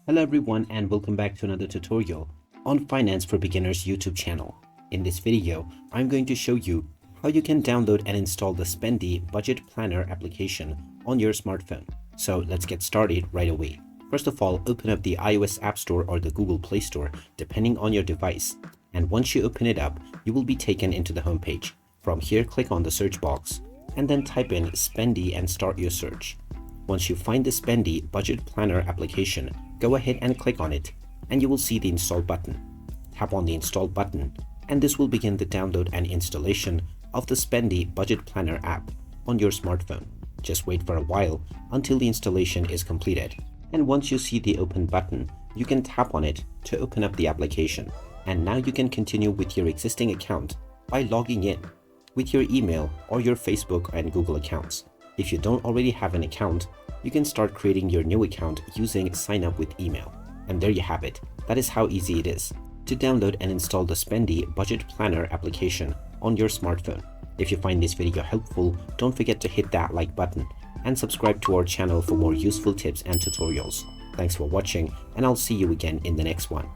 Hello everyone and welcome back to another tutorial on Finance for Beginners YouTube channel. In this video, I'm going to show you how you can download and install the Spendee Budget Planner application on your smartphone. So let's get started right away. First of all, open up the iOS App Store or the Google Play Store depending on your device. And once you open it up, you will be taken into the home page. From here, click on the search box and then type in Spendee and start your search. Once you find the Spendee Budget Planner application, go ahead and click on it and you will see the install button. Tap on the install button and this will begin the download and installation of the Spendee Budget Planner app on your smartphone. Just wait for a while until the installation is completed. And once you see the open button, you can tap on it to open up the application. And now you can continue with your existing account by logging in with your email or your Facebook and Google accounts. If you don't already have an account, you can start creating your new account using sign up with email. And there you have it. That is how easy it is to download and install the Spendee Budget Planner application on your smartphone. If you find this video helpful, don't forget to hit that like button and subscribe to our channel for more useful tips and tutorials. Thanks for watching and I'll see you again in the next one.